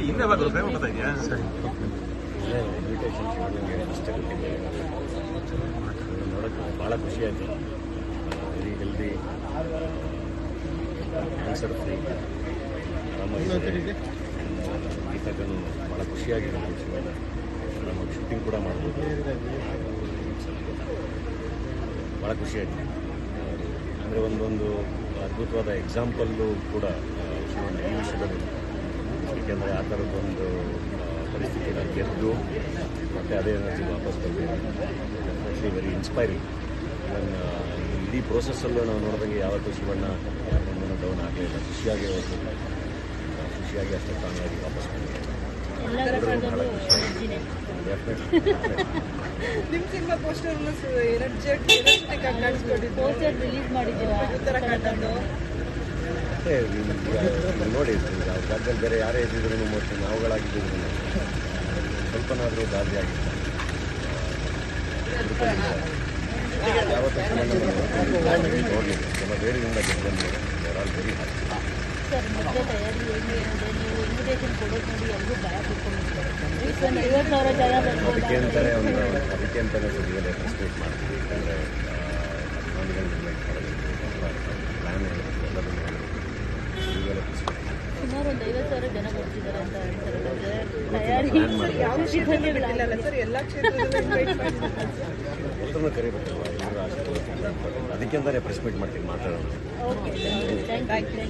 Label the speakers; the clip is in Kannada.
Speaker 1: ಹಿಂದೆ ಬಾದ್ರು ಫ್ರೇಮ್ ಬರ್ತಾ ಇದೆಯಾ
Speaker 2: ಸರಿ ಇನ್ವಿಟೇಷನ್ ಶಿವಣ್ಣಗೆ ಅಷ್ಟೇ ಗೊತ್ತಿದೆ. ನೋಡೋಕ್ಕೆ ಭಾಳ ಖುಷಿ ಆಯಿತು. ವೆರಿ ಹೆಲ್ದಿ, ಕ್ಯಾನ್ಸರ್ ಫ್ರೀ, ಆರಾಮಾಗಿ ಗೀತಕ್ಕೂ ಭಾಳ ಖುಷಿಯಾಗಿದೆ. ಶಿವಣ್ಣ ಆರಾಮಾಗಿ ಶೂಟಿಂಗ್ ಕೂಡ ಮಾಡ್ಬೋದು. ಭಾಳ ಖುಷಿಯಾಗಿದೆ. ಅಂದರೆ ಒಂದೊಂದು ಅದ್ಭುತವಾದ ಎಕ್ಸಾಂಪಲ್ಲು ಕೂಡ ಶಿವಣ್ಣ ಈ ವಿಷಯದಲ್ಲಿ. ಏಕೆಂದರೆ ಆ ಥರದ್ದೊಂದು ಪರಿಸ್ಥಿತಿನ ಗೆದ್ದು ಮತ್ತು ಅದೇ ಎನರ್ಜಿ ವಾಪಸ್ ಬರಬೇಕು. Definitely very inspiring. ನನ್ನ ಇಡೀ ಪ್ರೋಸೆಸ್ಸಲ್ಲೂ ನಾವು ನೋಡಿದಂಗೆ ಯಾವತ್ತೂ ಶಿವಣ್ಣ ಯಾರೊಂದೂ ಡೌನ್ ಆಗಲಿಲ್ಲ. ಖುಷಿಯಾಗಿ ಹೋಗಿ ಖುಷಿಯಾಗಿ ಅಷ್ಟೇ ಸ್ಟ್ರಾಂಗಾಗಿ ವಾಪಸ್ ಬಂದಿದೆ.
Speaker 3: ನಿಮ್ಮ ಸಿನಿಮಾ ಪೋಸ್ಟರ್ ಎನರ್ಜೆಟಿಕ್ ಆಗಿ ಕಾಣಿಸ್ಕೊಂಡಿದ್ದು, ಪೋಸ್ಟರ್ ರಿಲೀಸ್ ಮಾಡಿದ್ದೀರಾ ಉತ್ತರಾಖಂಡದ್ದು.
Speaker 2: ಮತ್ತೆ ನೋಡಿ, ಆ ಜಾಗದಲ್ಲಿ ಬೇರೆ ಯಾರೇ ಇದ್ದಿದ್ರು ಮತ್ತು ನಾವುಗಳಾಗಿದ್ದಿದ್ರು ಸ್ವಲ್ಪನಾದರೂ ಗಾಬರಿ ಆಗಿತ್ತು. ಯಾವತ್ತೂ ನೋಡಲಿಲ್ಲ ನಮ್ಮ ಬೇರೆಯಿಂದ ಬಂದು ಆಲ್ ವೆರಿ ಹ್ಯಾಪಿ.
Speaker 4: ಸರ್, ಮತ್ತೆ ತಯಾರಿ ಹೇಗೆ ಇದೆ? ನೀವು ಇನ್ವಿಟೇಷನ್ ಕೊಡೋದು ನೋಡಿ ಎಲ್ಲರೂ ಭಯ ಬಿಟ್ಕೊಂಡಿರ್ತಾರೆ. 50,000 ಜನ
Speaker 2: ಅದಕ್ಕೆ ಅಂತಲೇ ಸದ್ಯದಲ್ಲೇ ಪ್ರೆಸ್ ಮೀಟ್ ಮಾಡ್ತೀವಿ. ಯಾಕಂದರೆ ಅಭಿಮಾನಿಗಳನ್ನ ಇನ್ವೈಟ್ ಮಾಡೋದಕ್ಕೆ ಪ್ಲ್ಯಾನ್ ಎಲ್ಲದನ್ನು ಸದ್ಯದಲ್ಲೇ ಪ್ರೆಸ್ ಮೀಟ್
Speaker 4: ಸುಮಾರು ಒಂದು 50,000 ಜನ ಬರ್ತಿದ್ದಾರೆ ಅಂತ ಹೇಳ್ತಾರೆ. ತಯಾರಿ
Speaker 3: ಯಾವ ಕ್ಷೇತ್ರದಲ್ಲಿ ಬಿಟ್ಟಿಲ್ಲ ಸರ್, ಎಲ್ಲ ಕ್ಷೇತ್ರದಲ್ಲೂ ಇನ್ವೈಟ್ ಮಾಡಿದ್ದಾರೆ.
Speaker 2: ಎಲ್ಲರನ್ನೂ ಕರಿಬೇಕಲ್ವ, ಎಲ್ಲರೂ ಆಶೀರ್ವಾದ. ಅದಕ್ಕೆ ಅಂತಲೇ ಪ್ರೆಸ್ ಮೀಟ್ ಮಾಡ್ತೀವಿ, ಮಾತಾಡೋಣ.
Speaker 4: Okay, thank you.